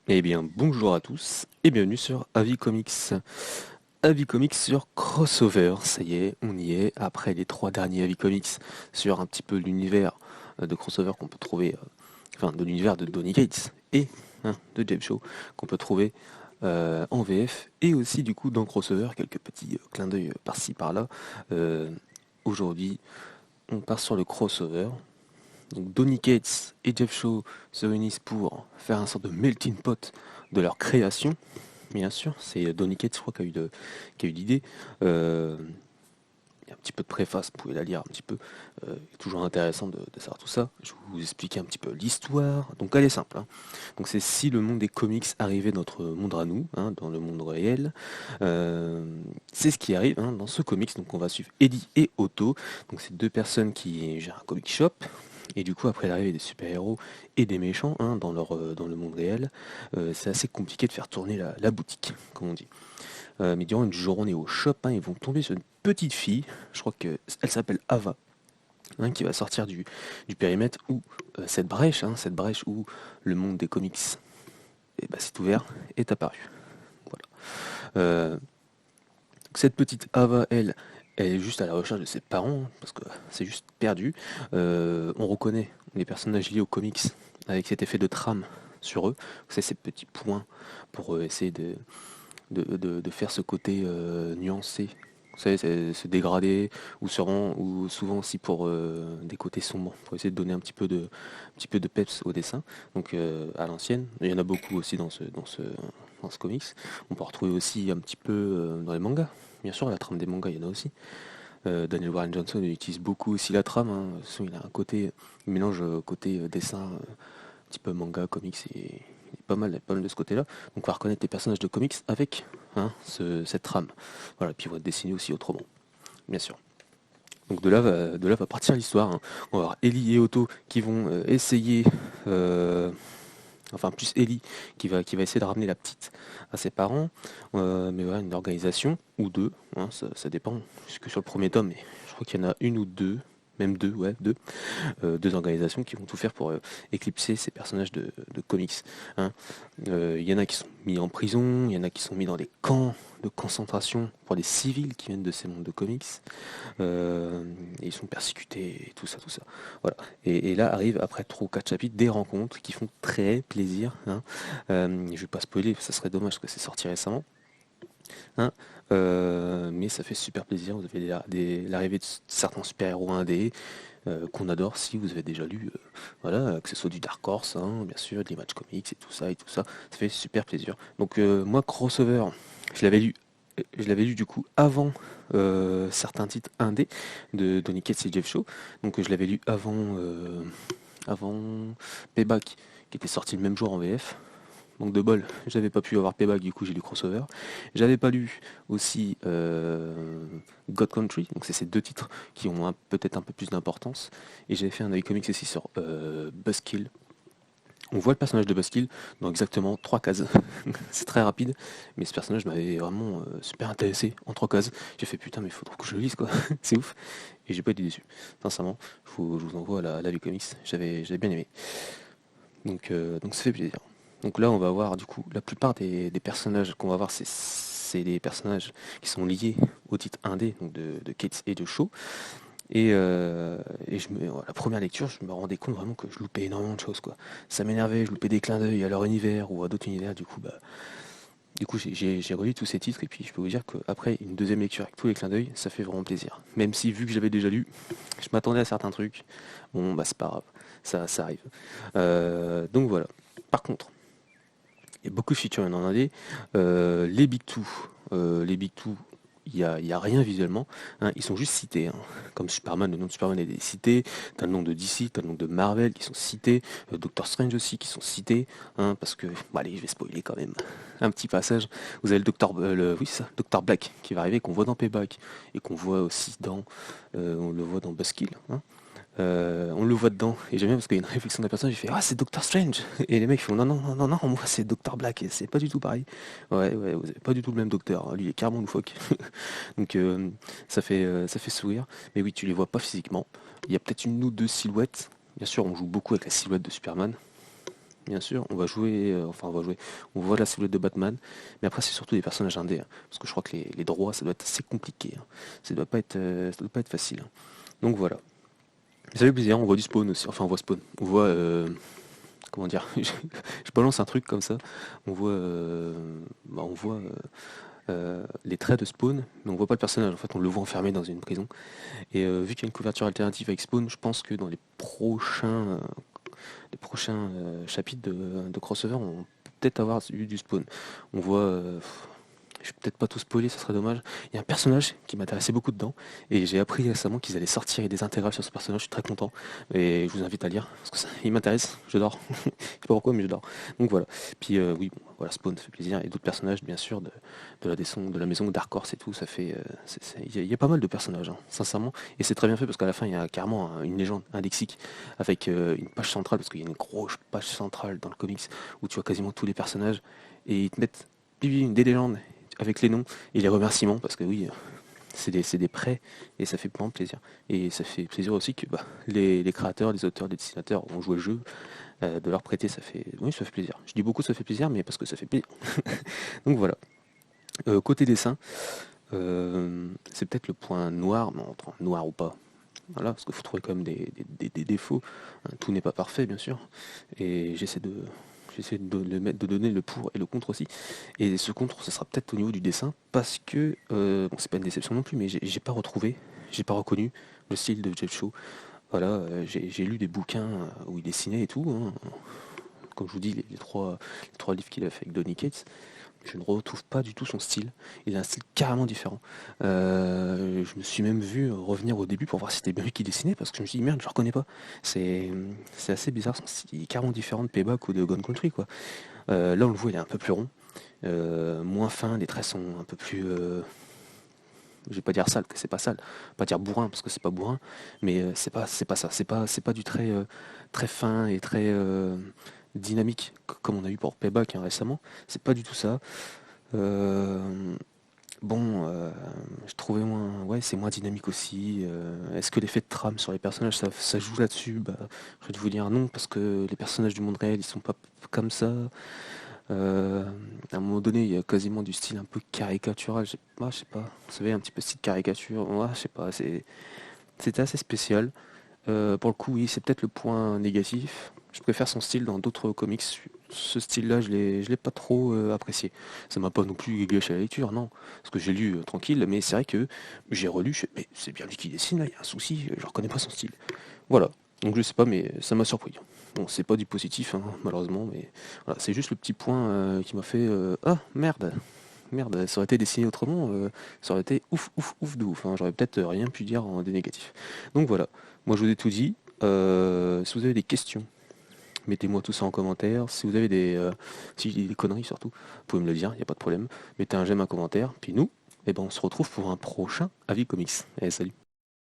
Eh bien, bonjour à tous et bienvenue sur Avis Comics. Avis Comics sur Crossover, ça y est, on y est. Après les trois derniers Avis Comics sur un petit peu l'univers de Crossover qu'on peut trouver, enfin de l'univers de Donny Cates et de Jeff Shaw qu'on peut trouver en VF et aussi du coup dans Crossover, quelques petits clins d'œil par-ci par-là. Euh, Aujourd'hui, on part sur le Crossover. Donc Donny Cates et Jeff Shaw se réunissent pour faire un sorte de melting pot de leur création. Bien sûr, c'est Donny Cates, je crois, qui a eu l'idée. Euh, il y a un petit peu de préface, vous pouvez la lire un petit peu. Toujours intéressant de savoir tout ça. Je vais vous expliquer un petit peu l'histoire. Donc elle est simple, hein. Donc c'est si le monde des comics arrivait dans notre monde à nous, hein, dans le monde réel. Euh, c'est ce qui arrive dans ce comics. Donc on va suivre Eddie et Otto. Donc c'est deux personnes qui gèrent un comic shop. Et du coup, après l'arrivée des super-héros et des méchants dans le monde réel, c'est assez compliqué de faire tourner la boutique, comme on dit. Mais durant une journée au shop, ils vont tomber sur une petite fille, je crois qu'elle s'appelle Ava, qui va sortir du périmètre où cette brèche où le monde des comics s'est ouvert, est apparu. Voilà. Euh, Cette petite Ava, elle est juste à la recherche de ses parents, parce que c'est juste perdu. On reconnaît les personnages liés aux comics avec cet effet de trame sur eux. C'est ces petits points pour essayer de faire ce côté nuancé. Vous savez, c'est se dégrader, ou souvent aussi pour des côtés sombres, pour essayer de donner un petit peu de peps au dessin. Donc à l'ancienne, il y en a beaucoup aussi dans ce comics. On peut en retrouver aussi un petit peu dans les mangas. Bien sûr, la trame des mangas, il y en a aussi. Daniel Warren Johnson il utilise beaucoup aussi la trame, hein. De toute façon, il a un côté, il mélange côté dessin, un petit peu manga, comics, et il est pas mal de ce côté-là. Donc on va reconnaître les personnages de comics avec cette trame. Voilà, puis on va dessiner aussi autrement, bien sûr. Donc de là va partir l'histoire, hein. On va avoir Ellie et Otto qui vont essayer, euh, enfin plus Ellie qui va essayer de ramener la petite à ses parents, mais voilà, une organisation ou deux, ça dépend, puisque sur le premier tome, je crois qu'il y en a une ou deux, même deux, ouais, deux organisations qui vont tout faire pour éclipser ces personnages de comics, hein. Il y en a qui sont mis en prison, il y en a qui sont mis dans des camps de concentration pour des civils qui viennent de ces mondes de comics. Et ils sont persécutés, et tout ça, tout ça. Voilà. Et là arrive, après 3 ou 4 chapitres, des rencontres qui font très plaisir, hein. Je vais pas spoiler, ça serait dommage parce que c'est sorti récemment, hein. Mais ça fait super plaisir. Vous avez l'arrivée de certains super-héros indés qu'on adore si vous avez déjà lu, voilà, que ce soit du Dark Horse, hein, bien sûr, des matchs comics et tout ça, ça fait super plaisir. Donc moi, Crossover, je l'avais lu, je l'avais lu du coup avant certains titres indés de Donny Cates et Jeff Shaw. Donc je l'avais lu avant Payback, qui était sorti le même jour en VF. Manque de bol, j'avais pas pu avoir Payback, du coup j'ai lu Crossover. J'avais pas lu aussi God Country, donc c'est ces deux titres qui ont peut-être un peu plus d'importance. Et j'avais fait un œil comics aussi sur Buzzkill. On voit le personnage de Buzzkill dans exactement 3 cases. C'est très rapide, mais ce personnage m'avait vraiment super intéressé en 3 cases. J'ai fait putain, mais il faut trop que je le lise quoi, c'est ouf. Et j'ai pas été déçu. Sincèrement, je vous envoie la vie comics, j'avais bien aimé. Donc ça fait plaisir. Donc là, on va voir du coup la plupart des personnages qu'on va voir, c'est des personnages qui sont liés au titre indé, donc de Cates et de Shaw. La première lecture, je me rendais compte vraiment que je loupais énormément de choses, quoi. Ça m'énervait, je loupais des clins d'œil à leur univers ou à d'autres univers. Du coup, j'ai relu tous ces titres et puis je peux vous dire qu'après une deuxième lecture avec tous les clins d'œil, ça fait vraiment plaisir. Même si vu que j'avais déjà lu, je m'attendais à certains trucs. Bon, bah c'est pas grave, ça arrive. Donc voilà. Par contre, il y a beaucoup de features en indé. Les Big Two, il y a rien visuellement, hein. Ils sont juste cités, hein. Comme Superman, le nom de Superman est cité, t'as le nom de DC, t'as le nom de Marvel qui sont cités, Doctor Strange aussi qui sont cités, hein, parce que, bon, allez, je vais spoiler quand même un petit passage. Vous avez oui, c'est ça, Doctor Black qui va arriver, qu'on voit dans Payback et qu'on voit aussi on le voit dans Buzzkill, hein. On le voit dedans, et j'aime bien parce qu'il y a une réflexion d'un personnage, il fait ah c'est Doctor Strange, et les mecs font non non non non non moi c'est Doctor Black, et c'est pas du tout pareil. Ouais, vous avez pas du tout le même docteur, hein. Lui il est carrément loufoque. Donc ça fait sourire, mais oui tu les vois pas physiquement. Il y a peut-être une ou deux silhouettes, bien sûr on joue beaucoup avec la silhouette de Superman, bien sûr, on va jouer, enfin on va jouer, on voit la silhouette de Batman, mais après c'est surtout des personnages indés, hein, parce que je crois que les droits, ça doit être assez compliqué, hein. Ça doit pas être facile, hein. Donc voilà. Ça fait plaisir, on voit du spawn aussi, enfin on voit spawn, on voit, comment dire, je balance un truc comme ça, on voit, on voit les traits de spawn, mais on voit pas le personnage, en fait on le voit enfermé dans une prison. Et vu qu'il y a une couverture alternative avec spawn, je pense que dans les prochains chapitres de crossover, on peut peut-être avoir eu du spawn. On voit, je vais peut-être pas tout spoiler, ça serait dommage. Il y a un personnage qui m'intéressait beaucoup dedans, et j'ai appris récemment qu'ils allaient sortir des intégrales sur ce personnage, je suis très content, et je vous invite à lire, parce que il m'intéresse, je dors. Je sais pas pourquoi, mais je dors. Donc voilà. Puis oui, bon, voilà, Spawn, ça fait plaisir, et d'autres personnages, bien sûr, de la maison Dark Horse et tout, ça fait... il y a pas mal de personnages, hein, sincèrement, et c'est très bien fait, parce qu'à la fin, il y a carrément une légende, un lexique, avec une page centrale, parce qu'il y a une grosse page centrale dans le comics, où tu vois quasiment tous les personnages, et ils te mettent des légendes, avec les noms et les remerciements, parce que oui, c'est des prêts et ça fait vraiment plaisir. Et ça fait plaisir aussi que les créateurs, les auteurs, les dessinateurs ont joué le jeu, de leur prêter, oui, ça fait plaisir. Je dis beaucoup ça fait plaisir, mais parce que ça fait plaisir. Donc voilà. Côté dessin, c'est peut-être le point noir, mais entre noir ou pas. Voilà, parce qu'il faut trouver quand même des défauts, hein. Tout n'est pas parfait, bien sûr. Et j'essaie de donner le pour et le contre aussi. Et ce contre, ce sera peut-être au niveau du dessin, parce que, bon, c'est pas une déception non plus, mais j'ai pas reconnu le style de Jeff Shaw. Voilà, j'ai lu des bouquins où il dessinait et tout, hein. Comme je vous dis, les trois livres qu'il a fait avec Donny Cates, je ne retrouve pas du tout son style. Il a un style carrément différent. Je me suis même vu revenir au début pour voir si c'était bien lui qui dessinait, parce que je me suis dit merde, je le reconnais pas. C'est c'est assez bizarre, son style il est carrément différent de Payback ou de Gone Country, quoi. Là on le voit, il est un peu plus rond, moins fin, les traits sont un peu plus, je vais pas dire sale, que c'est pas sale, pas dire bourrin parce que c'est pas bourrin, mais c'est pas ça, c'est pas du trait très fin et très dynamique comme on a eu pour Payback, hein, récemment. C'est pas du tout ça. Euh, bon, je trouvais moins, ouais, c'est moins dynamique aussi. Est-ce que l'effet de trame sur les personnages, ça joue là-dessus? Bah, je vais vous dire non, parce que les personnages du monde réel, ils sont pas comme ça. Euh, à un moment donné, il y a quasiment du style un peu caricatural. Je sais pas, vous savez, un petit peu style caricature. Ouais, je sais pas, c'était assez spécial. Pour le coup, oui, c'est peut-être le point négatif. Je préfère son style dans d'autres comics. Ce style-là, je l'ai pas trop apprécié. Ça m'a pas non plus gâché la lecture, non. Parce que j'ai lu tranquille, mais c'est vrai que j'ai relu, mais c'est bien lui qui dessine, là, il y a un souci, je reconnais pas son style. Voilà. Donc je sais pas, mais ça m'a surpris. Bon, c'est pas du positif, hein, malheureusement, mais voilà, c'est juste le petit point qui m'a fait ah merde, merde, ça aurait été dessiné autrement, ça aurait été ouf, ouf, ouf de ouf, hein. J'aurais peut-être rien pu dire en des négatifs. Donc voilà, moi je vous ai tout dit. Si vous avez des questions, mettez-moi tout ça en commentaire. Si vous avez si j'ai des conneries surtout, vous pouvez me le dire, il n'y a pas de problème. Mettez un j'aime, un commentaire, puis nous, eh ben, on se retrouve pour un prochain avis comics. Allez, salut.